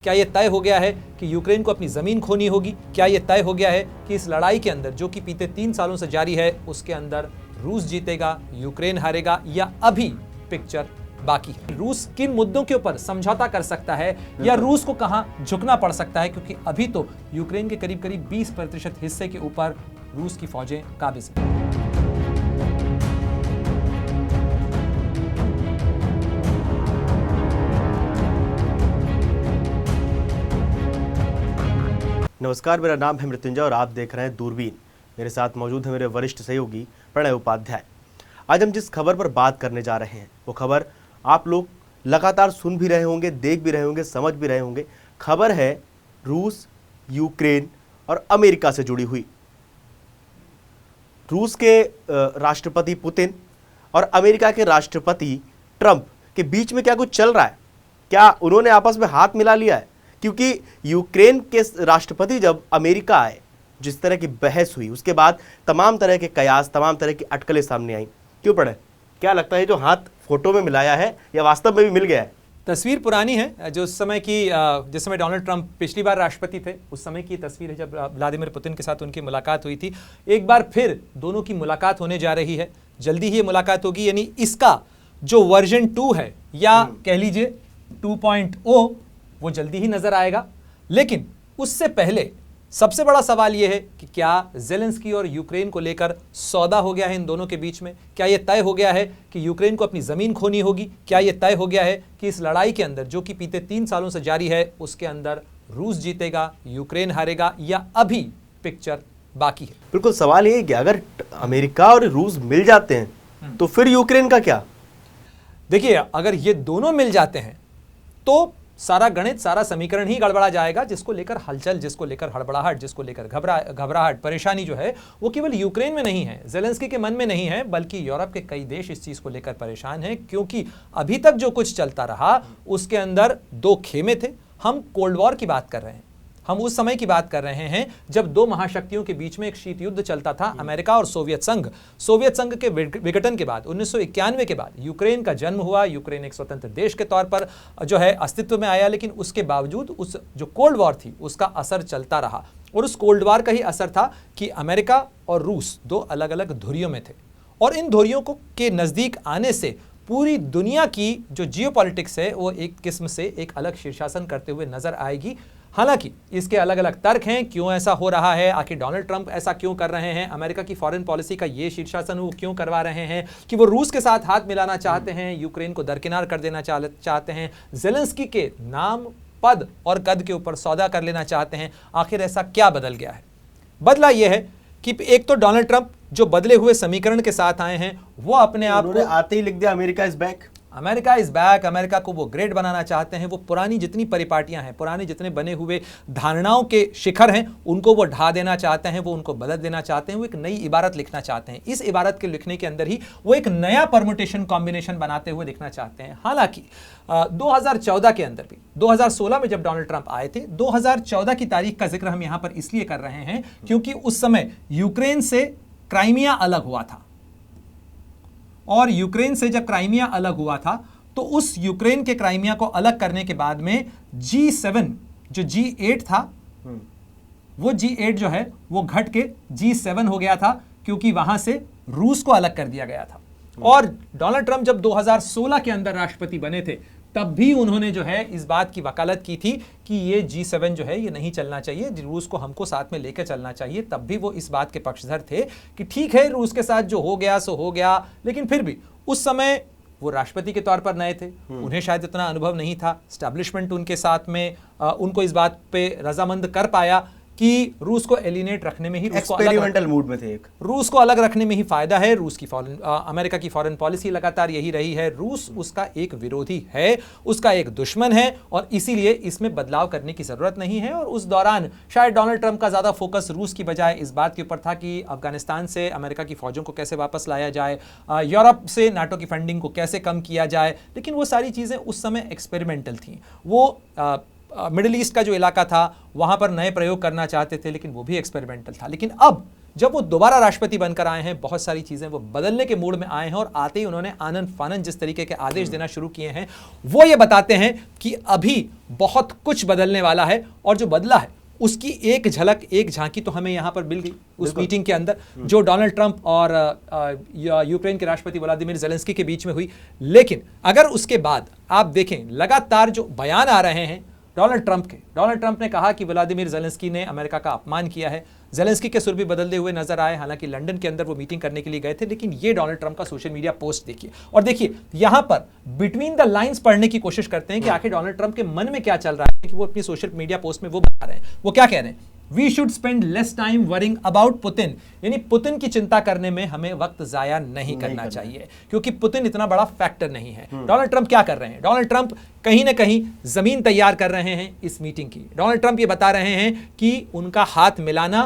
क्या ये तय हो गया है कि यूक्रेन को अपनी जमीन खोनी होगी? क्या ये तय हो गया है कि इस लड़ाई के अंदर जो कि बीते 3 सालों से जारी है उसके अंदर रूस जीतेगा, यूक्रेन हारेगा, या अभी पिक्चर बाकी है? रूस किन मुद्दों के ऊपर समझौता कर सकता है या रूस को कहां झुकना पड़ सकता है, क्योंकि अभी तो यूक्रेन के करीब करीब 20% हिस्से के ऊपर रूस की फौजें काबिज हैं। नमस्कार, मेरा नाम है मृत्युंजय और आप देख रहे हैं दूरबीन। मेरे साथ मौजूद है मेरे वरिष्ठ सहयोगी प्रणय उपाध्याय। आज हम जिस खबर पर बात करने जा रहे हैं वो खबर आप लोग लगातार सुन भी रहे होंगे, देख भी रहे होंगे, समझ भी रहे होंगे। खबर है रूस, यूक्रेन और अमेरिका से जुड़ी हुई। रूस के राष्ट्रपति पुतिन और अमेरिका के राष्ट्रपति ट्रंप के बीच में क्या कुछ चल रहा है? क्या उन्होंने आपस में हाथ मिला लिया है? क्योंकि यूक्रेन के राष्ट्रपति जब अमेरिका आए, जिस तरह की बहस हुई, उसके बाद तमाम तरह के कयास, तमाम तरह की अटकलें सामने आई। क्यों पड़े? क्या लगता है जो हाथ फोटो में मिलाया है या वास्तव में भी मिल गया है? तस्वीर पुरानी है, जो जिस समय डोनाल्ड ट्रंप पिछली बार राष्ट्रपति थे उस समय की तस्वीर है, जब व्लादिमीर पुतिन के साथ उनकी मुलाकात हुई थी। एक बार फिर दोनों की मुलाकात होने जा रही है, जल्दी ही ये मुलाकात होगी। यानी इसका जो वर्जन 2 है या कह लीजिए 2.0 वो जल्दी ही नजर आएगा। लेकिन उससे पहले सबसे बड़ा सवाल यह है कि क्या ज़ेलेंस्की और यूक्रेन को लेकर सौदा हो गया है इन दोनों के बीच में? क्या यह तय हो गया है कि यूक्रेन को अपनी जमीन खोनी होगी? क्या यह तय हो गया है कि इस लड़ाई के अंदर जो कि बीते 3 सालों से जारी है उसके अंदर रूस जीतेगा, यूक्रेन हारेगा, या अभी पिक्चर बाकी है? बिल्कुल, सवाल ये है कि अगर अमेरिका और रूस मिल जाते हैं तो फिर यूक्रेन का क्या? देखिए, अगर ये दोनों मिल जाते हैं तो सारा गणित, सारा समीकरण ही गड़बड़ा जाएगा। जिसको लेकर हलचल, जिसको लेकर हड़बड़ाहट, जिसको लेकर घबराहट, परेशानी जो है वो केवल यूक्रेन में नहीं है, ज़ेलेंस्की के मन में नहीं है, बल्कि यूरोप के कई देश इस चीज़ को लेकर परेशान हैं। क्योंकि अभी तक जो कुछ चलता रहा उसके अंदर 2 खेमे थे। हम कोल्ड वॉर की बात कर रहे हैं, हम उस समय की बात कर रहे हैं जब 2 महाशक्तियों के बीच में एक शीत युद्ध चलता था, अमेरिका और सोवियत संघ। सोवियत संघ के विघटन के बाद 1991 के बाद यूक्रेन का जन्म हुआ। यूक्रेन एक स्वतंत्र देश के तौर पर जो है अस्तित्व में आया, लेकिन उसके बावजूद उस जो कोल्ड वॉर थी उसका असर चलता रहा। और उस कोल्ड वॉर का ही असर था कि अमेरिका और रूस 2 अलग अलग धुरियों में थे, और इन धुरियों को के नज़दीक आने से पूरी दुनिया की जो जियोपॉलिटिक्स है वो एक किस्म से एक अलग शीर्षासन करते हुए नजर आएगी। हालांकि इसके अलग अलग तर्क हैं, क्यों ऐसा हो रहा है, आखिर डोनाल्ड ट्रंप ऐसा क्यों कर रहे हैं, अमेरिका की फॉरेन पॉलिसी का ये शीर्षासन वो क्यों करवा रहे हैं, कि वो रूस के साथ हाथ मिलाना चाहते हैं, यूक्रेन को दरकिनार कर देना चाहते हैं, ज़ेलेंस्की के नाम, पद और कद के ऊपर सौदा कर लेना चाहते हैं। आखिर ऐसा क्या बदल गया है? बदला यह है कि एक तो डोनाल्ड ट्रंप जो बदले हुए समीकरण के साथ आए हैं वो अपने आप को आते ही लिख दिया America is back. America is back. America को वो ग्रेट बनाना चाहते हैं। वो पुरानी जितनी परिपाटियां हैं, पुराने जितने बने हुए धारणाओं के शिखर हैं, उनको वो ढा देना चाहते हैं, वो उनको बदल देना चाहते हैं। वो एक नई इबारत लिखना चाहते हैं। इस इबारत के लिखने के अंदर ही वो एक नया परमुटेशन कॉम्बिनेशन बनाते हुए लिखना चाहते हैं। हालांकि 2014 के अंदर भी, 2016 में जब डोनाल्ड ट्रंप आए थे, 2014 की तारीख का जिक्र हम यहां पर इसलिए कर रहे हैं क्योंकि उस समय यूक्रेन से क्राइमिया अलग हुआ था, और यूक्रेन से जब क्राइमिया अलग हुआ था तो उस यूक्रेन के क्राइमिया को अलग करने के बाद में G7 जो G8 था, वो G8 जो है वो घट के G7 हो गया था, क्योंकि वहां से रूस को अलग कर दिया गया था। और डोनाल्ड ट्रंप जब 2016 के अंदर राष्ट्रपति बने थे तब भी उन्होंने जो है इस बात की वकालत की थी कि ये G7 जो है ये नहीं चलना चाहिए, रूस को हमको साथ में लेकर चलना चाहिए। तब भी वो इस बात के पक्षधर थे कि ठीक है, रूस के साथ जो हो गया सो हो गया। लेकिन फिर भी उस समय वो राष्ट्रपति के तौर पर नए थे, उन्हें शायद इतना अनुभव नहीं था। एस्टैब्लिशमेंट उनके साथ में उनको इस बात पे रजामंद कर पाया कि रूस को एलिनेट रखने में ही, एक्सपेरिमेंटल मूड में थे, रूस को अलग रखने में ही फायदा है। रूस की अमेरिका की फॉरेन पॉलिसी लगातार यही रही है, रूस उसका एक विरोधी है, उसका एक दुश्मन है, और इसीलिए इसमें बदलाव करने की जरूरत नहीं है। और उस दौरान शायद डोनाल्ड ट्रंप का ज्यादा फोकस रूस की बजाय इस बात के ऊपर था कि अफगानिस्तान से अमेरिका की फौजों को कैसे वापस लाया जाए, यूरोप से नाटो की फंडिंग को कैसे कम किया जाए। लेकिन वो सारी चीजें उस समय एक्सपेरिमेंटल थी। वो मिडिल ईस्ट का जो इलाका था वहां पर नए प्रयोग करना चाहते थे, लेकिन वो भी एक्सपेरिमेंटल था। लेकिन अब जब वो दोबारा राष्ट्रपति बनकर आए हैं, बहुत सारी चीजें वो बदलने के मूड में आए हैं और आते ही उन्होंने आनन फानन जिस तरीके के आदेश देना शुरू किए हैं, वो ये बताते हैं कि अभी बहुत कुछ बदलने वाला है। और जो बदला है उसकी एक झलक, एक झांकी तो हमें यहां पर मिल गई उस मीटिंग के अंदर, जो डोनाल्ड ट्रंप और यूक्रेन के राष्ट्रपति व्लादिमीर ज़ेलेंस्की के बीच में हुई। लेकिन अगर उसके बाद आप देखें, लगातार जो बयान आ रहे हैं डोनाल्ड ट्रंप ने कहा कि व्लादिमीर ज़ेलेंस्की ने अमेरिका का अपमान किया है। ज़ेलेंस्की के सुर भी बदलते हुए नजर आए, हालांकि लंदन के अंदर वो मीटिंग करने के लिए गए थे। लेकिन ये डोनाल्ड ट्रंप का सोशल मीडिया पोस्ट देखिए, और देखिए यहां पर बिटवीन द लाइंस पढ़ने की कोशिश करते हैं कि आखिर डोनाल्ड ट्रंप के मन में क्या चल रहा है, कि वो अपनी सोशल मीडिया पोस्ट में वो बता रहे हैं। वो क्या कह रहे हैं? We should spend less time worrying about Putin, यानी पुतिन की चिंता करने में हमें वक्त जाया नहीं करना चाहिए, क्योंकि पुतिन इतना बड़ा फैक्टर नहीं है। डोनाल्ड ट्रंप क्या कर रहे हैं? डोनाल्ड ट्रंप कहीं ना कहीं जमीन तैयार कर रहे हैं इस मीटिंग की। डोनाल्ड ट्रंप ये बता रहे हैं कि उनका हाथ मिलाना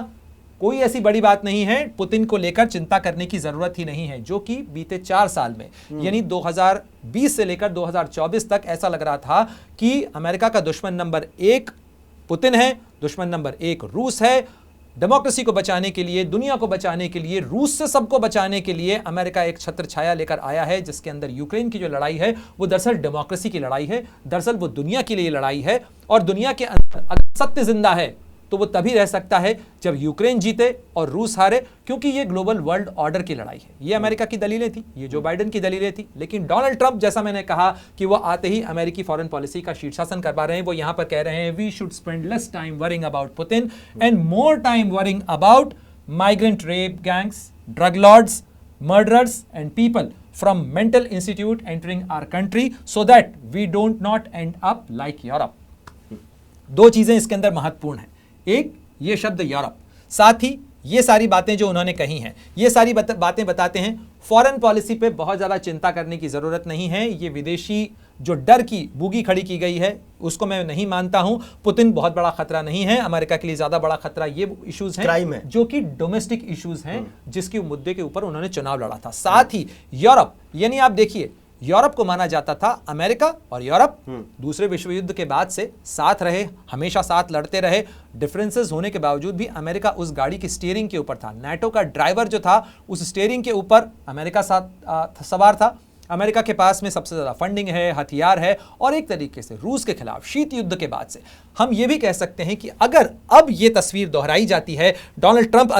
कोई ऐसी बड़ी बात नहीं है, पुतिन को लेकर चिंता करने की जरूरत ही नहीं है, जो कि बीते 4 साल में यानी 2020 से लेकर 2024 तक ऐसा लग रहा था कि अमेरिका का दुश्मन नंबर 1 पुतिन है, दुश्मन नंबर 1 रूस है। डेमोक्रेसी को बचाने के लिए, दुनिया को बचाने के लिए, रूस से सबको बचाने के लिए अमेरिका एक छत्र छाया लेकर आया है, जिसके अंदर यूक्रेन की जो लड़ाई है वो दरअसल डेमोक्रेसी की लड़ाई है, दरअसल वो दुनिया के लिए लड़ाई है। और दुनिया के अंदर अगर सत्य जिंदा है तो वो तभी रह सकता है जब यूक्रेन जीते और रूस हारे, क्योंकि ये ग्लोबल वर्ल्ड ऑर्डर की लड़ाई है। ये अमेरिका की दलीलें थी, ये जो बाइडेन की दलीलें थी। लेकिन डोनाल्ड ट्रंप, जैसा मैंने कहा कि वो आते ही अमेरिकी फॉरेन पॉलिसी का शीर्षासन करवा रहे हैं, वो यहां पर कह रहे हैं we should spend less time worrying about Putin and more time worrying about migrant rape gangs, drug lords, murderers and people from mental institute entering our country so that we don't not end up like Europe। 2 चीजें इसके अंदर महत्वपूर्ण हैं। एक, ये शब्द Europe, साथ ही ये सारी बातें जो उन्होंने कही हैं, ये सारी बातें बताते हैं फॉरेन पॉलिसी पे बहुत ज़्यादा चिंता करने की ज़रूरत नहीं है। ये विदेशी जो डर की बूगी खड़ी की गई है उसको मैं नहीं मानता हूं। पुतिन बहुत बड़ा खतरा नहीं है, अमेरिका के लिए ज़्यादा बड़ा खतरा ये इश्यूज हैं जो कि डोमेस्टिक इश्यूज हैं, जिसके मुद्दे के ऊपर उन्होंने चुनाव लड़ा था। साथ ही यूरोप, यानी आप देखिए यूरोप को माना जाता था, अमेरिका और यूरोप दूसरे विश्व युद्ध के बाद से साथ रहे, हमेशा साथ लड़ते रहे। डिफरेंसेस होने के बावजूद भी अमेरिका उस गाड़ी की स्टीयरिंग के ऊपर था। नाटो का ड्राइवर जो था उस स्टीयरिंग के ऊपर अमेरिका साथ सवार था। अमेरिका के पास में सबसे ज़्यादा फंडिंग है, हथियार है, और एक तरीके से रूस के खिलाफ शीत युद्ध के बाद से हम ये भी कह सकते हैं कि अगर अब ये तस्वीर दोहराई जाती है, डोनाल्ड ट्रंप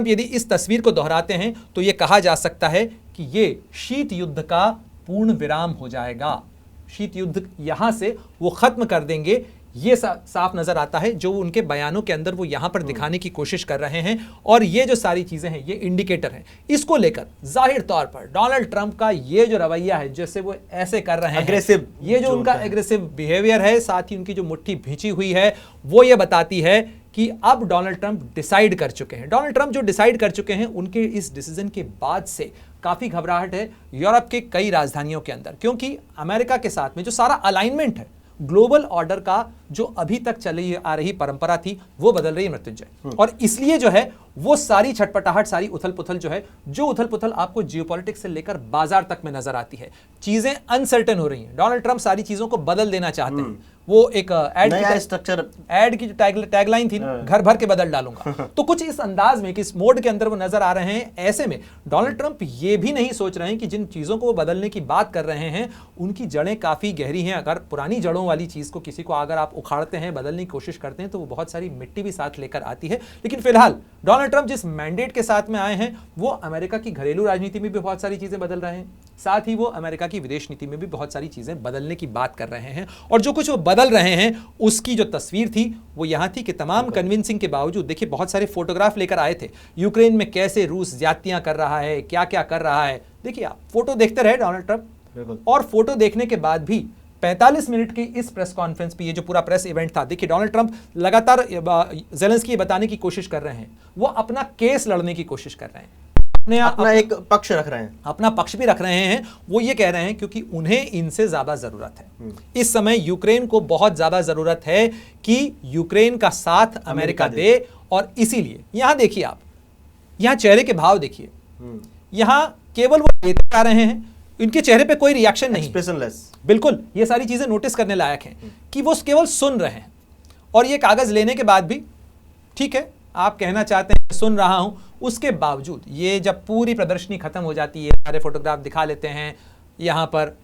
यदि इस तस्वीर को दोहराते हैं तो ये कहा जा सकता है कि ये शीत युद्ध का पूर्ण विराम हो जाएगा। शीत युद्ध यहां से वो खत्म कर देंगे, ये साफ नजर आता है जो उनके बयानों के अंदर वो यहां पर दिखाने की कोशिश कर रहे हैं। और ये जो सारी चीजें हैं ये इंडिकेटर हैं। इसको लेकर जाहिर तौर पर डोनाल्ड ट्रंप का ये जो रवैया है, जैसे वो ऐसे कर रहे हैं अग्रेसिव, ये जो उनका एग्रेसिव बिहेवियर है, साथ ही उनकी जो मुट्ठी भींची हुई है, वो ये बताती है कि अब डोनाल्ड ट्रंप डिसाइड कर चुके हैं। डोनाल्ड ट्रंप जो डिसाइड कर चुके हैं, उनके इस डिसीजन के बाद से काफी घबराहट है यूरोप के कई राजधानियों के अंदर, क्योंकि अमेरिका के साथ में जो सारा अलाइनमेंट है, ग्लोबल ऑर्डर का जो अभी तक चली आ रही परंपरा थी वो बदल रही है मृत्युंजय। और इसलिए जो है वो सारी छटपटाहट, सारी उथल पुथल जो है, जो उथल पुथल आपको जियोपॉलिटिक्स से लेकर बाजार तक में नजर आती है, चीजें अनसर्टेन हो रही हैं। डोनाल्ड ट्रंप सारी चीजों को बदल देना चाहते हैं। वो एक एड की जो टैगलाइन थी ना, घर भर के बदल डालूंगा, तो कुछ इस अंदाज में, किस मोड के अंदर वो नजर आ रहे हैं। ऐसे में डोनाल्ड ट्रंप ये भी नहीं सोच रहे हैं कि जिन चीजों को वो बदलने की बात कर रहे हैं उनकी जड़ें काफी गहरी हैं। अगर पुरानी जड़ों वाली चीज को किसी को अगर आप उखाड़ते हैं, बदलने की कोशिश करते हैं, तो वो बहुत सारी मिट्टी भी साथ लेकर आती है। लेकिन फिलहाल डोनाल्ड ट्रंप जिस मैंडेट के साथ में आए हैं वो अमेरिका की घरेलू राजनीति में भी बहुत सारी चीजें बदल रहे हैं, साथ ही वो अमेरिका की विदेश नीति में भी बहुत सारी चीजें बदलने की बात कर रहे हैं। और जो कुछ वो बदल रहे हैं उसकी जो तस्वीर थी वो यहां थी कि तमाम कन्विंसिंग के बावजूद, देखिए बहुत सारे फोटोग्राफ लेकर आए थे यूक्रेन में, कैसे रूस ज्यादतियां कर रहा है, क्या क्या कर रहा है। देखिए आप फोटो देखते रहे डोनाल्ड ट्रंप, और फोटो देखने के बाद भी 45 मिनट की इस प्रेस कॉन्फ्रेंस पे, ये जो पूरा प्रेस इवेंट था, देखिए डोनाल्ड ट्रंप लगातार ज़ेलेंस्की बताने की कोशिश कर रहे हैं, वो अपना केस लड़ने की कोशिश कर रहे हैं, अपना एक पक्ष रख रहे हैं, अपना पक्ष भी रख रहे हैं। वो ये कह रहे हैं क्योंकि उन्हें इनसे ज्यादा जरूरत है। इस समय यूक्रेन को बहुत ज्यादा जरूरत है कि यूक्रेन का साथ अमेरिका दे। और इसीलिए यहां देखिए आप, यहां चेहरे के भाव देखिए, यहां केवल वो देते आ रहे हैं, इनके चेहरे पे कोई रिएक्शन नहीं, एक्सप्रेशनलेस। बिल्कुल, ये सारी चीजें नोटिस करने लायक हैं कि वो केवल सुन रहे हैं। और ये कागज लेने के बाद भी ठीक है, आप कहना चाहते हैं, सुन रहा हूं, उसके बावजूद ये जब पूरी प्रदर्शनी खत्म हो जाती है, सारे फोटोग्राफ दिखा लेते हैं, यहां पर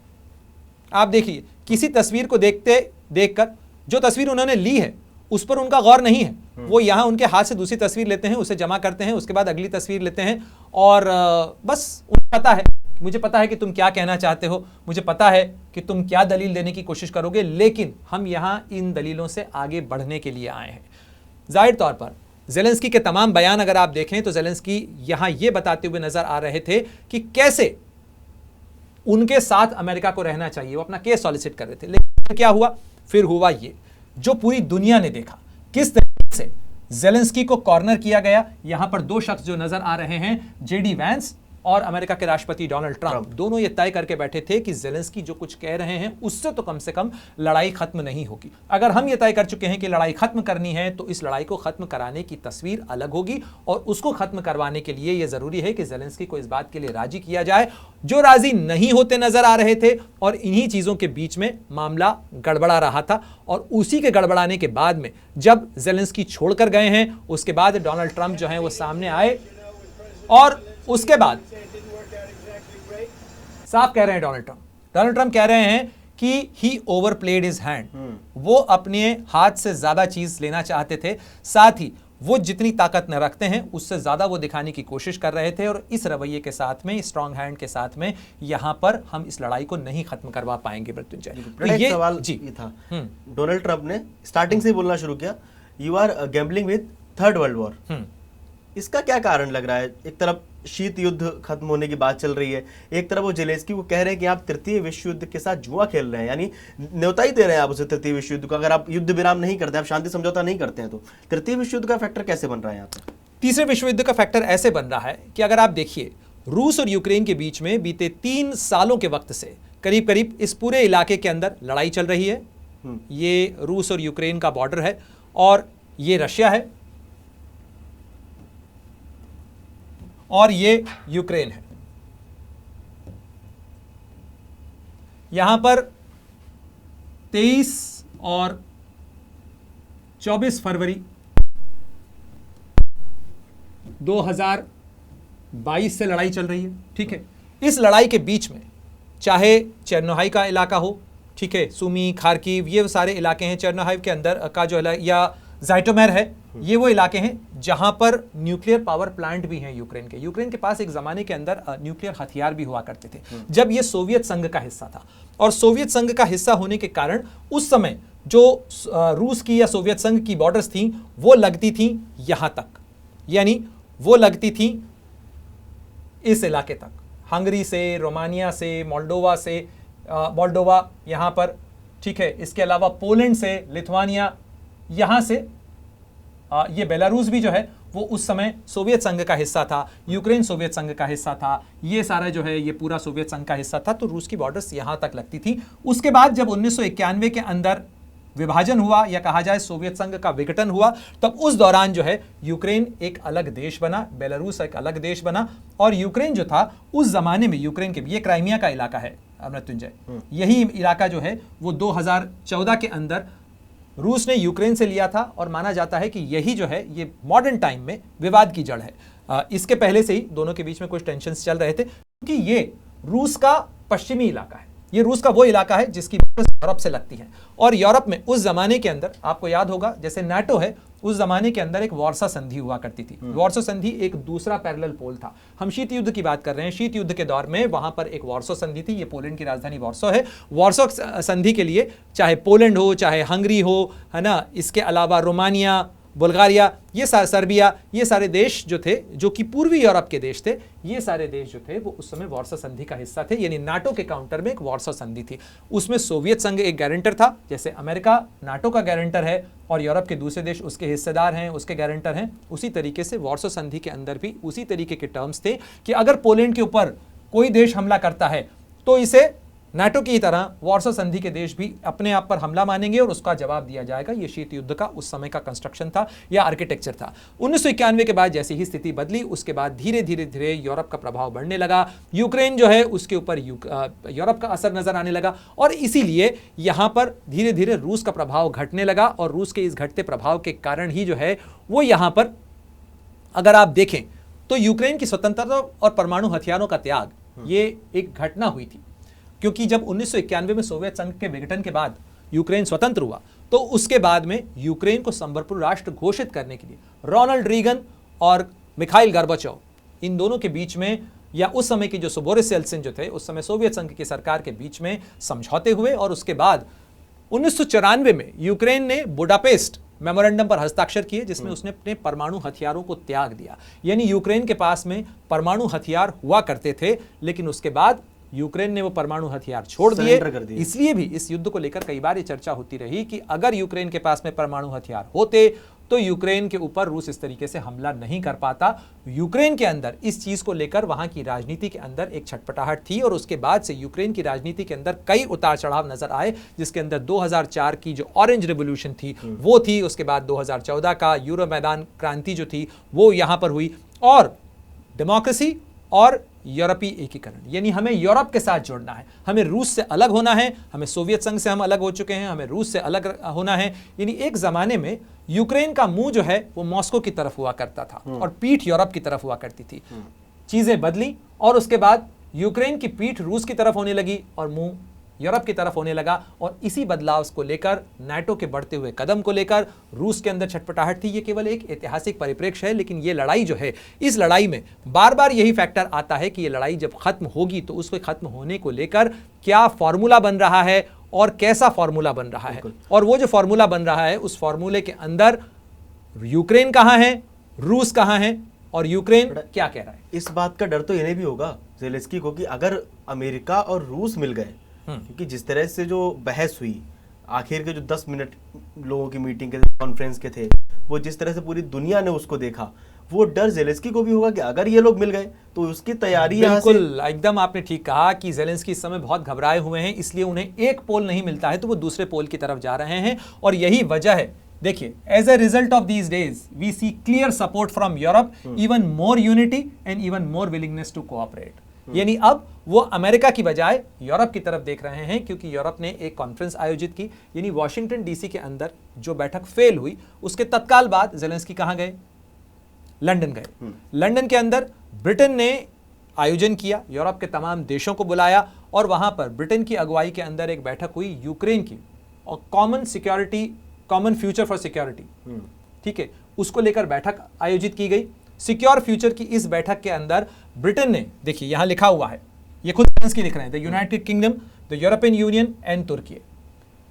आप देखिए किसी तस्वीर को देखकर जो तस्वीर उन्होंने ली है उस पर उनका गौर नहीं है, वो यहां उनके हाथ से दूसरी तस्वीर लेते हैं, उसे जमा करते हैं, उसके बाद अगली तस्वीर लेते हैं और बस उन्हें पता है, मुझे पता है कि तुम क्या कहना चाहते हो, मुझे पता है कि तुम क्या दलील देने की कोशिश करोगे, लेकिन हम यहां इन दलीलों से आगे बढ़ने के लिए आए हैं। जाहिर तौर पर ज़ेलेंस्की के तमाम बयान अगर आप देखें तो ज़ेलेंस्की यहां यह बताते हुए नजर आ रहे थे कि कैसे उनके साथ अमेरिका को रहना चाहिए, वो अपना केस सॉलिसिट कर रहे थे। लेकिन क्या हुआ? फिर हुआ ये जो पूरी दुनिया ने देखा, किस तरीके से ज़ेलेंस्की को कॉर्नर किया गया। यहां पर दो शख्स जो नजर आ रहे हैं, जेडी वैंस और अमेरिका के राष्ट्रपति डोनाल्ड ट्रंप, दोनों ये तय करके बैठे थे कि ज़ेलेंस्की जो कुछ कह रहे हैं उससे तो कम से कम लड़ाई खत्म नहीं होगी। अगर हम ये तय कर चुके हैं कि लड़ाई खत्म करनी है तो इस लड़ाई को खत्म कराने की तस्वीर अलग होगी, और उसको खत्म करवाने के लिए यह जरूरी है कि ज़ेलेंस्की को इस बात के लिए राजी किया जाए, जो राजी नहीं होते नजर आ रहे थे। और इन्हीं चीजों के बीच में मामला गड़बड़ा रहा था, और उसी के गड़बड़ाने के बाद में जब ज़ेलेंस्की छोड़कर गए हैं, उसके बाद डोनाल्ड ट्रंप जो है वो सामने आए, और उसके बाद साफ कह रहे हैं डोनाल्ड ट्रंप कह रहे हैं कि ही ओवरप्लेड हिज हैंड, वो अपने हाथ से ज्यादा चीज लेना चाहते थे, साथ ही वो जितनी ताकत न रखते हैं उससे ज्यादा वो दिखाने की कोशिश कर रहे थे, और इस रवैये के साथ में, स्ट्रॉन्ग हैंड के साथ में, यहां पर हम इस लड़ाई को नहीं खत्म करवा पाएंगे। मृत्युंजय, तो ये सवाल जी ये था, डोनाल्ड ट्रंप ने स्टार्टिंग से ही बोलना शुरू किया, you are gambling with third world war. इसका क्या कारण लग रहा है? एक तरफ शीत युद्ध खत्म होने की बात चल रही है, एक तरफ वो ज़ेलेंस्की को कह रहे हैं कि आप तृतीय विश्व युद्ध के साथ जुआ खेल रहे हैं, यानी न्योता ही दे रहे हैं आप उसे तृतीय विश्व युद्ध का। अगर आप युद्ध विराम नहीं करते, आप शांति समझौता नहीं करते हैं, तो तृतीय विश्व युद्ध का फैक्टर कैसे बन रहा है यहाँ पे? तीसरे विश्व युद्ध का फैक्टर ऐसे बन रहा है कि अगर आप देखिए, रूस और यूक्रेन के बीच में बीते 3 सालों के वक्त से करीब करीब इस पूरे इलाके के अंदर लड़ाई चल रही है। ये रूस और यूक्रेन का बॉर्डर है, और ये रशिया है, और ये यूक्रेन है। यहां पर 23 और 24 फरवरी 2022 से लड़ाई चल रही है, ठीक है। इस लड़ाई के बीच में चाहे चेर्नोहाई का इलाका हो, ठीक है, सुमी, खार्किव, ये सारे इलाके हैं। चेर्नोहाई के अंदर का जो या ज़ाइटोमेर है, ये वो इलाके हैं जहां पर न्यूक्लियर पावर प्लांट भी हैं यूक्रेन के। यूक्रेन के पास एक जमाने के अंदर न्यूक्लियर हथियार भी हुआ करते थे, जब ये सोवियत संघ का हिस्सा था। और सोवियत संघ का हिस्सा होने के कारण उस समय जो रूस की या सोवियत संघ की बॉर्डर्स थी वो लगती थी यहां तक, यानी वो लगती थी इस इलाके तक, हंगरी से, रोमानिया से, मोल्डोवा यहां पर, ठीक है। इसके अलावा पोलैंड से, लिथुआनिया, यहां से ये बेलारूस भी जो है वो उस समय सोवियत संघ का हिस्सा था, यूक्रेन सोवियत संघ का हिस्सा था, ये सारा जो है ये पूरा सोवियत संघ का हिस्सा था। तो रूस की बॉर्डर्स यहां तक लगती थी। उसके बाद जब 1991 के अंदर विभाजन हुआ, या कहा जाए सोवियत संघ का विघटन हुआ, तब उस दौरान जो है यूक्रेन एक अलग देश बना, बेलारूस एक अलग देश बना। और यूक्रेन जो था उस जमाने में, यूक्रेन के ये क्राइमिया का इलाका है मृत्युंजय, यही इलाका जो है वो 2014 के अंदर रूस ने यूक्रेन से लिया था, और माना जाता है कि यही जो है ये मॉडर्न टाइम में विवाद की जड़ है। इसके पहले से ही दोनों के बीच में कुछ टेंशन्स चल रहे थे, क्योंकि ये रूस का पश्चिमी इलाका है, ये रूस का वो इलाका है जिसकी यूरोप से लगती है। और यूरोप में उस जमाने के अंदर आपको याद होगा, जैसे नाटो है, उस जमाने के अंदर एक वार्सा संधि हुआ करती थी। वार्सा संधि एक दूसरा पैरेलल पोल था। हम शीत युद्ध की बात कर रहे हैं, शीत युद्ध के दौर में वहां पर एक वार्सा संधि थी। ये पोलैंड की राजधानी वार्सा है। वार्सा संधि के लिए चाहे पोलैंड हो, चाहे हंगरी हो, है ना, इसके अलावा रोमानिया, बुल्गारिया, ये सर्बिया, ये सारे देश जो थे, जो कि पूर्वी यूरोप के देश थे, ये सारे देश जो थे वो उस समय वार्सा संधि का हिस्सा थे। यानी नाटो के काउंटर में एक वार्सा संधि थी। उसमें सोवियत संघ एक गारंटर था, जैसे अमेरिका नाटो का गारंटर है और यूरोप के दूसरे देश उसके हिस्सेदार हैं, उसके गारंटर हैं। उसी तरीके से वार्सा संधि के अंदर भी उसी तरीके के टर्म्स थे कि अगर पोलैंड के ऊपर कोई देश हमला करता है तो इसे नाटो की तरह वार्सा संधि के देश भी अपने आप पर हमला मानेंगे और उसका जवाब दिया जाएगा। ये शीत युद्ध का उस समय का कंस्ट्रक्शन था या आर्किटेक्चर था। 1991 के बाद जैसे ही स्थिति बदली, उसके बाद धीरे धीरे यूरोप का प्रभाव बढ़ने लगा। यूक्रेन जो है उसके ऊपर यूरोप का असर नजर आने लगा, और इसीलिए यहां पर धीरे धीरे रूस का प्रभाव घटने लगा। और रूस के इस घटते प्रभाव के कारण ही जो है वो यहां पर अगर आप देखें तो यूक्रेन की स्वतंत्रता और परमाणु हथियारों का त्याग ये एक घटना हुई थी, क्योंकि जब 1991 में सोवियत संघ के विघटन के बाद यूक्रेन स्वतंत्र हुआ तो उसके बाद में यूक्रेन को संवैधानिक राष्ट्र घोषित करने के लिए रोनाल्ड रीगन और मिखाइल गोर्बाचोव, इन दोनों के बीच में, या उस समय की जो बोरिस येल्त्सिन जो थे, उस समय सोवियत संघ की सरकार के बीच में समझौते हुए और उसके बाद 1994 में यूक्रेन ने बुडापेस्ट मेमोरेंडम पर हस्ताक्षर किए, जिसमें उसने अपने परमाणु हथियारों को त्याग दिया। यानी यूक्रेन के पास में परमाणु हथियार हुआ करते थे, लेकिन उसके बाद यूक्रेन ने वो परमाणु हथियार छोड़ दिए। इसलिए भी इस युद्ध को लेकर कई बार ये चर्चा होती रही कि अगर यूक्रेन के पास में परमाणु हथियार होते तो यूक्रेन के ऊपर रूस इस तरीके से हमला नहीं कर पाता। यूक्रेन के अंदर इस चीज को लेकर वहां की राजनीति के अंदर एक छटपटाहट थी और उसके बाद से यूक्रेन की राजनीति के अंदर कई उतार चढ़ाव नजर आए, जिसके अंदर 2004 की जो ऑरेंज रेवोल्यूशन थी वो थी, उसके बाद 2014 का यूरो मैदान क्रांति जो थी वो यहां पर हुई, और डेमोक्रेसी और यूरोपीय एकीकरण, यानी हमें यूरोप के साथ जुड़ना है, हमें रूस से अलग होना है, हमें सोवियत संघ से हम अलग हो चुके हैं, हमें रूस से अलग होना है। यानी एक जमाने में यूक्रेन का मुंह जो है वो मॉस्को की तरफ हुआ करता था और पीठ यूरोप की तरफ हुआ करती थी। चीजें बदली और उसके बाद यूक्रेन की पीठ रूस की तरफ होने लगी और मुंह यूरोप की तरफ होने लगा, और इसी बदलाव को लेकर, नाटो के बढ़ते हुए कदम को लेकर रूस के अंदर छटपटाहट थी। ये केवल एक ऐतिहासिक परिप्रेक्ष्य है, लेकिन ये लड़ाई जो है, इस लड़ाई में बार बार यही फैक्टर आता है कि ये लड़ाई जब खत्म होगी तो उसके खत्म होने को लेकर क्या फॉर्मूला बन रहा है और कैसा फॉर्मूला बन रहा है, और वो जो फॉर्मूला बन रहा है उस फॉर्मूले के अंदर यूक्रेन कहाँ है, रूस कहाँ है और यूक्रेन क्या कह रहा है। इस बात का डर तो इन्हें भी होगा ज़ेलेंस्की को कि अगर अमेरिका और रूस मिल गए, क्योंकि जिस तरह से जो बहस हुई, आखिर के जो 10 मिनट लोगों की मीटिंग के कॉन्फ्रेंस के थे, वो जिस तरह से पूरी दुनिया ने उसको देखा, वो डर ज़ेलेंस्की को भी होगा कि अगर ये लोग मिल गए तो उसकी तैयारी। बिल्कुल, एकदम आपने ठीक कहा कि ज़ेलेंस्की इस समय बहुत घबराए हुए हैं, इसलिए उन्हें एक पोल नहीं मिलता है तो वो दूसरे पोल की तरफ जा रहे हैं, और यही वजह है। देखिए, as a result of these days we see clear support from Europe, even more unity and even more willingness to cooperate. यानी अब वो अमेरिका की बजाय यूरोप की तरफ देख रहे हैं, क्योंकि यूरोप ने एक कॉन्फ्रेंस आयोजित की, यानी वॉशिंगटन डीसी के अंदर जो बैठक फेल हुई उसके तत्काल बाद ज़ेलेंस्की कहां गए, लंदन गए। लंदन के अंदर ब्रिटेन ने आयोजन किया, यूरोप के तमाम देशों को बुलाया और वहां पर ब्रिटेन की अगुवाई के अंदर एक बैठक हुई यूक्रेन की, और कॉमन फ्यूचर फॉर सिक्योरिटी, ठीक है, उसको लेकर बैठक आयोजित की गई। सिक्योर फ्यूचर की इस बैठक के अंदर ब्रिटेन ने, देखिए यहां लिखा हुआ है, ये खुद ज़ेलेंस्की लिख रहे हैं, the United Kingdom, the European Union and Turkey,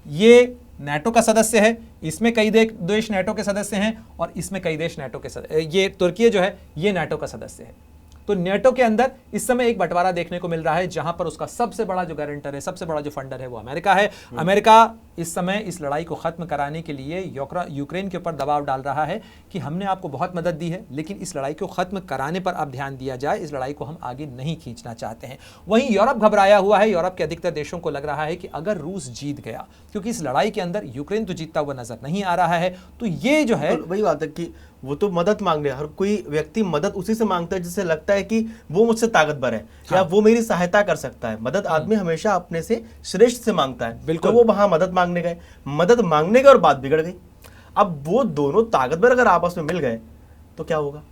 ये नाटो का सदस्य है, इसमें कई देश नाटो के सदस्य हैं और इसमें कई देश नाटो के सदस्य, ये तुर्की जो है ये नाटो का सदस्य है। तो नाटो के अंदर इस समय एक बंटवारा देखने को मिल रहा है, जहां पर उसका सबसे बड़ा जो गारंटर है, सबसे बड़ा जो फंडर है वो अमेरिका है। अमेरिका इस समय इस लड़ाई को खत्म कराने के लिए यूक्रेन के ऊपर दबाव डाल रहा है कि हमने आपको बहुत मदद दी है, लेकिन इस लड़ाई को खत्म कराने पर अब ध्यान दिया जाए, इस लड़ाई को हम आगे नहीं खींचना चाहते हैं। वहीं यूरोप घबराया हुआ है, यूरोप के अधिकतर देशों को लग रहा है कि अगर रूस जीत गया, क्योंकि इस लड़ाई के अंदर यूक्रेन तो जीतता हुआ नजर नहीं आ रहा है, तो ये जो है, वही बात है कि वो तो मदद मांग रहे हैं, हर कोई व्यक्ति मदद उसी से मांगता है जिससे लगता है कि वो मुझसे ताकतवर है, या वो मेरी सहायता कर सकता है। मदद आदमी हमेशा अपने से श्रेष्ठ से मांगता है। बिल्कुल। तो वो वहां मदद मांगने गए, मदद मांगने गए और बात बिगड़ गई। अब वो दोनों ताकतवर अगर आपस में मिल गए तो क्या होगा?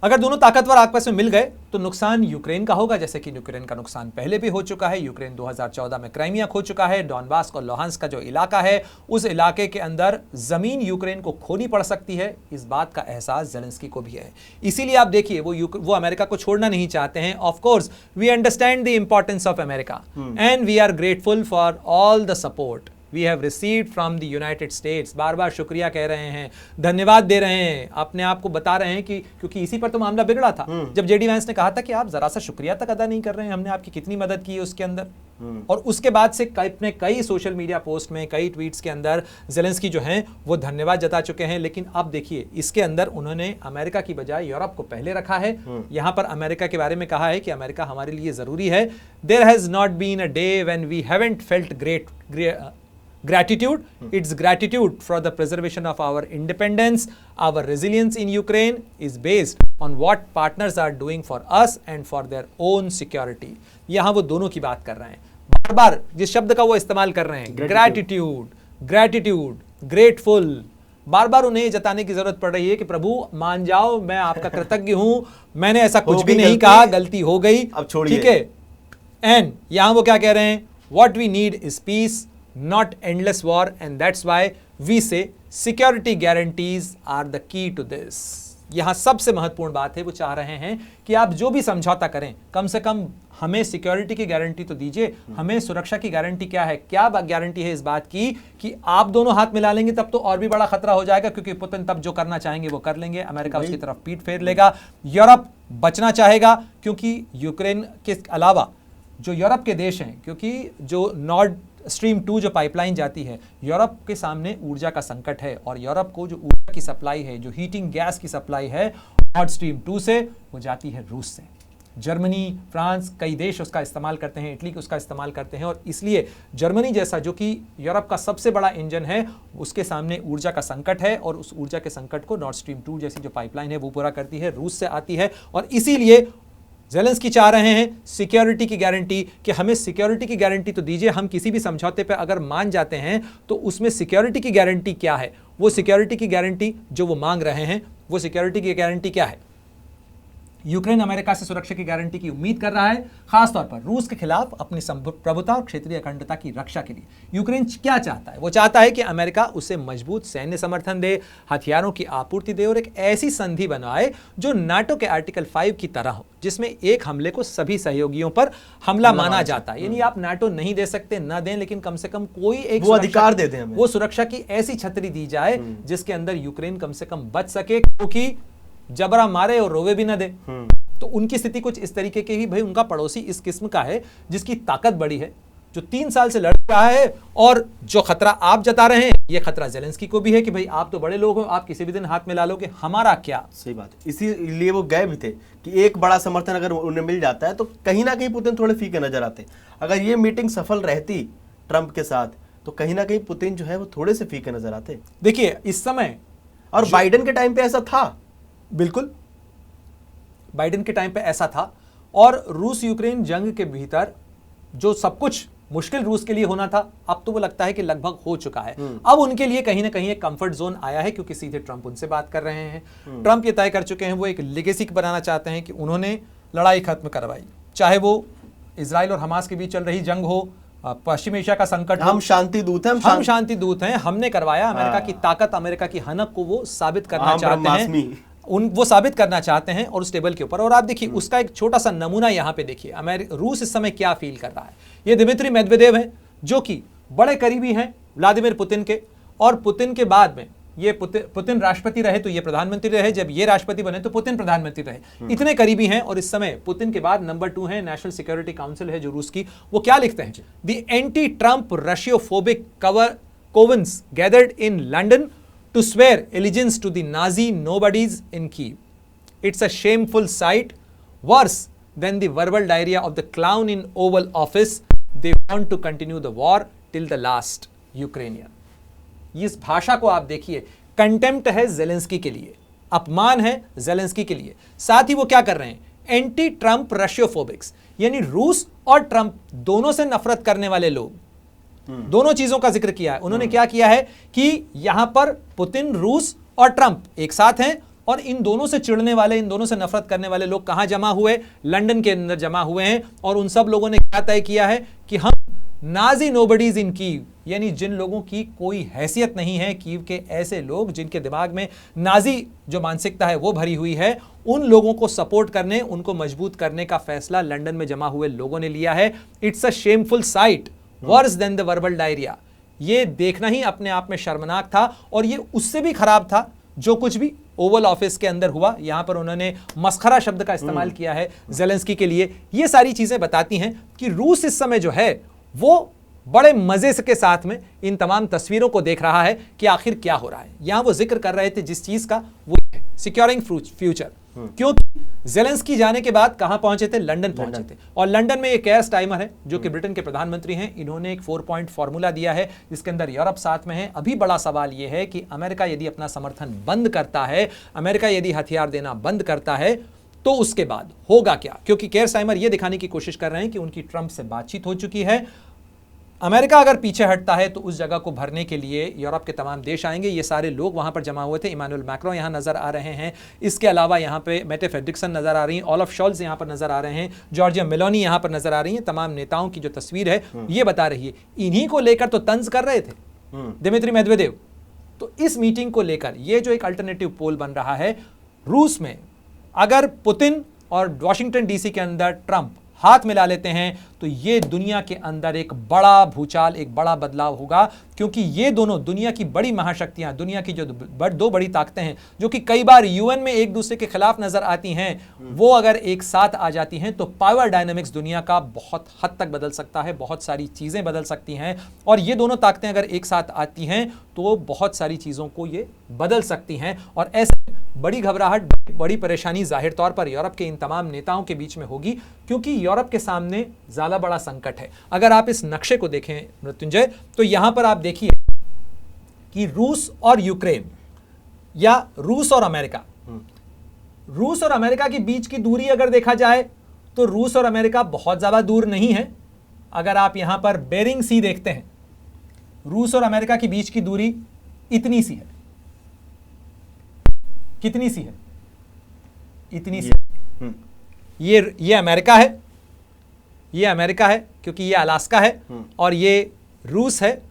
अगर दोनों ताकतवर आपस में मिल गए तो नुकसान यूक्रेन का होगा, जैसे कि यूक्रेन का नुकसान पहले भी हो चुका है। यूक्रेन 2014 में क्राइमिया खो चुका है। डॉनबास और लोहांस्क का जो इलाका है, उस इलाके के अंदर जमीन यूक्रेन को खोनी पड़ सकती है, इस बात का एहसास ज़ेलेंस्की को भी है। इसीलिए आप देखिए वो अमेरिका को छोड़ना नहीं चाहते हैं। Of course we understand the importance of America and we are grateful for all the support we have received from the United States. बार बार शुक्रिया कह रहे हैं, धन्यवाद दे रहे हैं, अपने आप को बता रहे हैं कि क्योंकि इसी पर तो मामला बिगड़ा था, जब जेडी वैंस ने कहा था कि आप जरा सा शुक्रिया तक अदा नहीं कर रहे हैं, हमने आपकी कितनी मदद की है उसके अंदर। और उसके बाद से अपने कई सोशल मीडिया पोस्ट में, कई ट्वीट्स के अंदर ज़ेलेंस्की जो हैं वो धन्यवाद जता चुके हैं। लेकिन अब देखिए, इसके अंदर उन्होंने अमेरिका की बजाय यूरोप को पहले रखा है। यहां पर अमेरिका के बारे में कहा है कि अमेरिका हमारे लिए जरूरी है। There has not been a day when we haven't felt gratitude. It's gratitude for the preservation of our independence. Our resilience in Ukraine is based on what partners are doing for us and for their own security. यहाँ वो दोनों की बात कर रहे हैं, बार बार जिस शब्द का वो इस्तेमाल कर रहे हैं, gratitude, gratitude, grateful, बार बार उन्हें ये जताने की जरूरत पड़ रही है कि प्रभु मान जाओ, मैं आपका कृतज्ञ हूं, मैंने ऐसा कुछ भी नहीं कहा, गलती हो गई, अब छोड़िए। ठीक है। एंड यहां वो क्या कह रहे हैं, what we need is peace, not endless war, and that's why we say security guarantees are the key to this. यहां सबसे महत्वपूर्ण बात है, वो चाह रहे हैं कि आप जो भी समझौता करें, कम से कम हमें सिक्योरिटी की गारंटी तो दीजिए। हमें सुरक्षा की गारंटी क्या है, क्या गारंटी है इस बात की कि आप दोनों हाथ मिला लेंगे तब तो और भी बड़ा खतरा हो जाएगा, क्योंकि पुतिन तब जो करना चाहेंगे वो कर लेंगे, अमेरिका उसकी तरफ पीठ फेर लेगा, यूरोप बचना चाहेगा, क्योंकि यूक्रेन के अलावा जो यूरोप के देश हैं, क्योंकि जो नॉर्ड स्ट्रीम 2 जो पाइपलाइन जाती है, यूरोप के सामने ऊर्जा का संकट है, और यूरोप को जो ऊर्जा की सप्लाई है, जो हीटिंग गैस की सप्लाई है नॉर्ड स्ट्रीम 2 से, वो जाती है रूस से। जर्मनी, फ्रांस, कई देश उसका इस्तेमाल करते हैं, इटली उसका इस्तेमाल करते हैं, और इसलिए जर्मनी जैसा जो कि यूरोप का सबसे बड़ा इंजन है, उसके सामने ऊर्जा का संकट है, और उस ऊर्जा के संकट को नॉर्ड स्ट्रीम 2 जैसी जो पाइपलाइन है वो पूरा करती है, रूस से आती है। और इसीलिए ज़ेलेंस्की चाह रहे हैं सिक्योरिटी की गारंटी, कि हमें सिक्योरिटी की गारंटी तो दीजिए, हम किसी भी समझौते पर अगर मान जाते हैं तो उसमें सिक्योरिटी की गारंटी क्या है, वो सिक्योरिटी की गारंटी जो वो मांग रहे हैं, वो सिक्योरिटी की गारंटी क्या है। यूक्रेन अमेरिका से सुरक्षा की गारंटी की उम्मीद कर रहा है, खासतौर पर रूस के खिलाफ अपनी प्रभुता और क्षेत्रीय अखंडता की रक्षा के लिए। यूक्रेन क्या चाहता है, वो चाहता है कि अमेरिका उसे मजबूत सैन्य समर्थन दे, हथियारों की आपूर्ति दे, और एक ऐसी संधि बनाए जो नाटो के आर्टिकल 5 की तरह हो, जिसमें एक हमले को सभी सहयोगियों पर हमला माना जाता है। यानी आप नाटो नहीं दे सकते, ना दें, लेकिन कम से कम कोई एक वो अधिकार दे दें हमें, वो सुरक्षा की ऐसी छतरी दी जाए जिसके अंदर यूक्रेन कम से कम बच सके, क्योंकि जबरा मारे और रोवे भी ना दे। तो उनकी स्थिति कुछ इस तरीके की ही, भाई उनका पड़ोसी इस किस्म का है जिसकी ताकत बड़ी है, जो 3 साल से लड़ रहा है, और जो खतरा आप जता रहे हैं, ये खतरा ज़ेलेंस्की को भी है कि भाई आप तो बड़े लोग हो, आप किसी भी दिन हाथ में ला लोगे, हमारा क्या। सही बात है, इसीलिए वो गए भी थे कि एक बड़ा समर्थन अगर उन्हें मिल जाता है तो कहीं ना कहीं पुतिन थोड़े फीके नजर आते। अगर ये मीटिंग सफल रहती ट्रंप के साथ तो कहीं ना कहीं पुतिन जो है वो थोड़े से फीके नजर आते। देखिए इस समय, और बाइडेन के टाइम पे ऐसा था, बिल्कुल बाइडेन के टाइम पे ऐसा था, और रूस यूक्रेन जंग के भीतर जो सब कुछ मुश्किल रूस के लिए होना था, अब तो वो लगता है कि लगभग हो चुका है। अब उनके लिए कहीं ना कहीं एक कंफर्ट जोन आया है, क्योंकि सीधे ट्रंप उनसे बात कर रहे हैं। ट्रंप ये तय कर चुके हैं, वो एक लेगेसी बनाना चाहते हैं कि उन्होंने लड़ाई खत्म करवाई, चाहे वो इजराइल और हमास के बीच चल रही जंग हो, पश्चिम एशिया का संकट, हम शांति दूत हैं, हम शांति दूत हैं, हमने करवाया। अमेरिका की ताकत, अमेरिका की हनक को वो साबित करना चाहते हैं, वो साबित करना चाहते हैं, और उस टेबल के ऊपर। और आप देखिए उसका एक छोटा सा नमूना यहाँ पे देखिए, रूस इस समय क्या फील कर रहा है। ये दिमित्री मेदवेदेव हैं, जो कि बड़े करीबी हैं व्लादिमीर पुतिन के, और पुतिन के बाद में ये पुतिन राष्ट्रपति रहे तो ये प्रधानमंत्री रहे, जब ये राष्ट्रपति बने तो पुतिन प्रधानमंत्री रहे, इतने करीबी हैं। और इस समय पुतिन के बाद नंबर 2 है नेशनल सिक्योरिटी काउंसिल है जो रूस की। वो क्या लिखते हैं, the anti Trump Russophobic covens gathered in London to swear allegiance to the Nazi nobodies in Kyiv. It's a shameful sight, worse than the verbal diarrhea of the clown in Oval Office. They want to continue the war till the last Ukrainian. इस भाषा को आप देखिए, contempt है Zelensky के लिए, अपमान है ज़ेलेंस्की के लिए। साथ ही वो क्या कर रहे हैं, एंटी ट्रंप रशियोफोबिक्स, यानी रूस और ट्रंप दोनों से नफरत करने वाले लोग, दोनों चीजों का जिक्र किया है उन्होंने। क्या किया है कि यहां पर पुतिन, रूस और ट्रंप एक साथ हैं, और इन दोनों से चिढ़ने वाले, इन दोनों से नफरत करने वाले लोग कहां जमा हुए, लंदन के अंदर जमा हुए हैं। और उन सब लोगों ने क्या तय किया है कि हम नाजी नोबडीज इन कीव, यानी जिन लोगों की कोई हैसियत नहीं है, कीव के ऐसे लोग जिनके दिमाग में नाजी जो मानसिकता है वो भरी हुई है, उन लोगों को सपोर्ट करने, उनको मजबूत करने का फैसला लंदन में जमा हुए लोगों ने लिया है। It's a shameful site, worse than the verbal diarrhoea. ये देखना ही अपने आप में शर्मनाक था, और ये उससे भी खराब था जो कुछ भी ओवल ऑफिस के अंदर हुआ। यहां पर उन्होंने मस्खरा शब्द का इस्तेमाल किया है ज़ेलेंस्की के लिए। ये सारी चीजें बताती हैं कि रूस इस समय जो है वो बड़े मजे के साथ में इन तमाम तस्वीरों को देख रहा है कि आखिर क्या हो रहा है। यहां वो जिक्र कर रहे थे जिस चीज का, वो सिक्योरिंग फ्यूचर। क्योंकि ज़ेलेंस्की जाने के बाद कहां पहुंचे थे, लंदन पहुंचे थे, और लंदन में एक केयर स्टाइमर है जो कि ब्रिटेन के प्रधानमंत्री हैं। इन्होंने एक 4 पॉइंट फॉर्मूला दिया है जिसके अंदर यूरोप साथ में है। अभी बड़ा सवाल यह है कि अमेरिका यदि अपना समर्थन बंद करता है, अमेरिका यदि हथियार देना बंद करता है, तो उसके बाद होगा क्या। क्योंकि केयर स्टाइमर यह दिखाने की कोशिश कर रहे हैं कि उनकी ट्रंप से बातचीत हो चुकी है, अमेरिका अगर पीछे हटता है तो उस जगह को भरने के लिए यूरोप के तमाम देश आएंगे। ये सारे लोग वहां पर जमा हुए थे। इमानुएल मैक्रोन यहां नजर आ रहे हैं, इसके अलावा यहां पे मेटे फ्रेडरिक्सन नजर आ रही हैं, ओलाफ शोल्ज यहां पर नजर आ रहे हैं, जॉर्जिया मेलोनी यहां पर नजर आ रही हैं। तमाम नेताओं की जो तस्वीर है ये बता रही है, इन्हीं को लेकर तो तंज कर रहे थे दिमित्री मेदवेदेव। तो इस मीटिंग को लेकर ये जो एक अल्टरनेटिव पोल बन रहा है रूस में, अगर पुतिन और वॉशिंगटन डीसी के अंदर ट्रंप हाथ मिला लेते हैं तो ये दुनिया के अंदर एक बड़ा भूचाल, एक बड़ा बदलाव होगा, क्योंकि ये दोनों दुनिया की बड़ी महाशक्तियां, दुनिया की जो दो बड़ी ताकतें हैं जो कि कई बार यूएन में एक दूसरे के खिलाफ नजर आती हैं, वो अगर एक साथ आ जाती हैं तो पावर डायनामिक्स दुनिया का बहुत हद तक बदल सकता है, बहुत सारी चीजें बदल सकती हैं। और ये दोनों ताकतें अगर एक साथ आती हैं तो बहुत सारी चीजों को ये बदल सकती हैं। और ऐसे बड़ी घबराहट, बड़ी परेशानी जाहिर तौर पर यूरोप के इन तमाम नेताओं के बीच में होगी, क्योंकि यूरोप के सामने ज्यादा बड़ा संकट है। अगर आप इस नक्शे को देखें मृत्युंजय, तो यहां पर आप देखिए कि रूस और यूक्रेन या रूस और अमेरिका, रूस और अमेरिका के बीच की दूरी अगर देखा जाए तो रूस और अमेरिका बहुत ज्यादा दूर नहीं है। अगर आप यहां पर बेरिंग सी देखते हैं, रूस और अमेरिका के बीच की दूरी इतनी सी है। कितनी सी है? इतनी सी। ये अमेरिका है, ये अमेरिका है क्योंकि ये अलास्का है, और ये रूस है।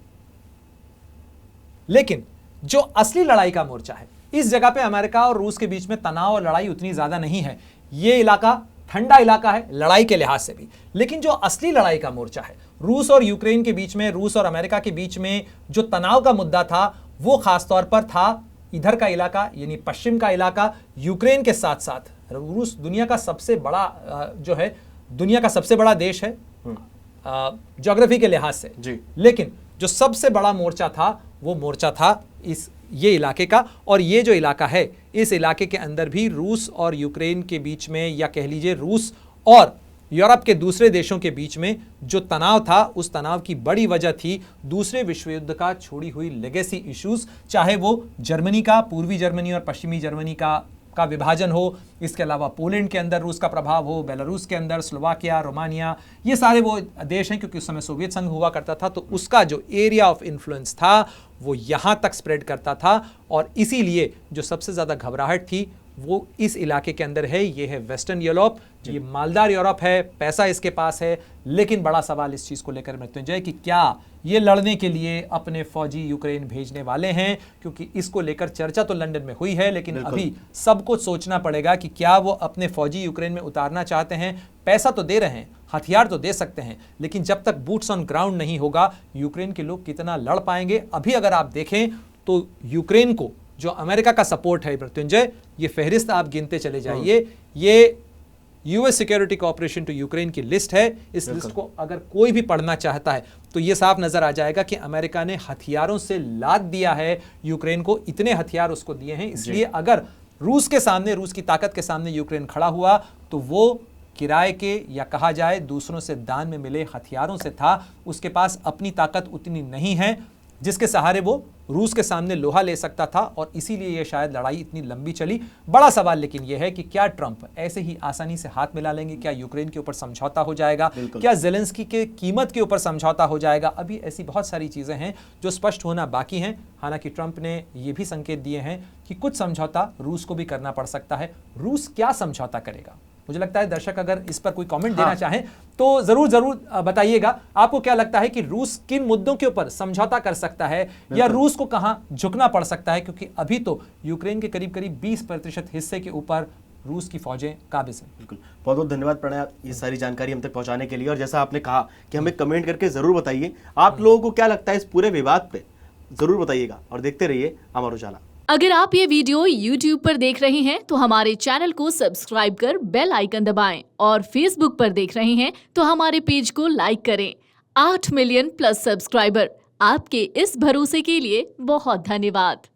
लेकिन जो असली लड़ाई का मोर्चा है, इस जगह पे अमेरिका और रूस के बीच में तनाव और लड़ाई उतनी ज्यादा नहीं है। ये इलाका ठंडा इलाका है लड़ाई के लिहाज से भी, लेकिन जो असली लड़ाई का मोर्चा है रूस और यूक्रेन के बीच में, रूस और अमेरिका के बीच में जो तनाव का मुद्दा था, वो खासतौर पर था इधर का इलाका, यानी पश्चिम का इलाका। यूक्रेन के साथ साथ रूस दुनिया का सबसे बड़ा जो है, दुनिया का सबसे बड़ा देश है ज्योग्राफी के लिहाज से जी। लेकिन जो सबसे बड़ा मोर्चा था वो मोर्चा था ये इलाके का। और ये जो इलाका है, इस इलाके के अंदर भी रूस और यूक्रेन के बीच में, या कह लीजिए रूस और यूरोप के दूसरे देशों के बीच में जो तनाव था, उस तनाव की बड़ी वजह थी दूसरे विश्व युद्ध का छोड़ी हुई लेगेसी इश्यूज, चाहे वो जर्मनी का, पूर्वी जर्मनी और पश्चिमी जर्मनी का विभाजन हो, इसके अलावा पोलैंड के अंदर रूस का प्रभाव हो, बेलारूस के अंदर स्लोवाकिया, रोमानिया, ये सारे वो देश हैं, क्योंकि उस समय सोवियत संघ हुआ करता था, तो उसका जो एरिया ऑफ इन्फ्लुएंस था वो यहाँ तक स्प्रेड करता था। और इसीलिए जो सबसे ज़्यादा घबराहट थी वो इस इलाके के अंदर है। ये है वेस्टर्न यूरोप, ये मालदार यूरोप है, पैसा इसके पास है। लेकिन बड़ा सवाल इस चीज़ को लेकर मृत्युंजय कि क्या ये लड़ने के लिए अपने फौजी यूक्रेन भेजने वाले हैं, क्योंकि इसको लेकर चर्चा तो लंदन में हुई है, लेकिन अभी सबको सोचना पड़ेगा कि क्या वो अपने फौजी यूक्रेन में उतारना चाहते हैं। पैसा तो दे रहे हैं, हथियार तो दे सकते हैं, लेकिन जब तक बूट्स ऑन ग्राउंड नहीं होगा यूक्रेन के लोग कितना लड़ पाएंगे। अभी अगर आप देखें तो यूक्रेन को जो अमेरिका का सपोर्ट है मृत्युंजय, ये फहरिस्त आप गिनते चले जाइए, ये US security cooperation to Ukraine की लिस्ट है। इस लिस्ट को अगर कोई भी पढ़ना चाहता है तो ये साफ नजर आ जाएगा कि अमेरिका ने हथियारों से लाद दिया है यूक्रेन को, इतने हथियार उसको दिए हैं। इसलिए अगर रूस के सामने, रूस की ताकत के सामने यूक्रेन खड़ा हुआ तो वो किराए के, या कहा जाए दूसरों से दान में मिले हथियारों से था। उसके पास अपनी ताकत उतनी नहीं है जिसके सहारे वो रूस के सामने लोहा ले सकता था, और इसीलिए ये शायद लड़ाई इतनी लंबी चली। बड़ा सवाल लेकिन यह है कि क्या ट्रंप ऐसे ही आसानी से हाथ मिला लेंगे? क्या यूक्रेन के ऊपर समझौता हो जाएगा? क्या जेलेंस्की के कीमत के ऊपर समझौता हो जाएगा? अभी ऐसी बहुत सारी चीजें हैं जो स्पष्ट होना बाकी हैं। हालांकि ट्रंप ने ये भी संकेत दिए हैं कि कुछ समझौता रूस को भी करना पड़ सकता है। रूस क्या समझौता करेगा? मुझे लगता है दर्शक अगर इस पर कोई कमेंट देना चाहें तो जरूर बताइएगा। आपको क्या लगता है कि रूस किन मुद्दों के ऊपर समझौता कर सकता है, या रूस को कहां झुकना पड़ सकता है? क्योंकि अभी तो यूक्रेन के करीब 20% हिस्से के ऊपर रूस की फौजें काबिज हैं। बिल्कुल, बहुत बहुत धन्यवाद प्रणय ये सारी जानकारी हम तक पहुंचाने के लिए। और जैसा आपने कहा कि हमें कमेंट करके जरूर बताइए आप लोगों को क्या लगता है इस पूरे विवाद पे, जरूर बताइएगा। और देखते रहिए अमर उजाला। अगर आप ये वीडियो YouTube पर देख रहे हैं तो हमारे चैनल को सब्सक्राइब कर बेल आइकन दबाएं, और Facebook पर देख रहे हैं तो हमारे पेज को लाइक करें। 8 मिलियन प्लस सब्सक्राइबर, आपके इस भरोसे के लिए बहुत धन्यवाद।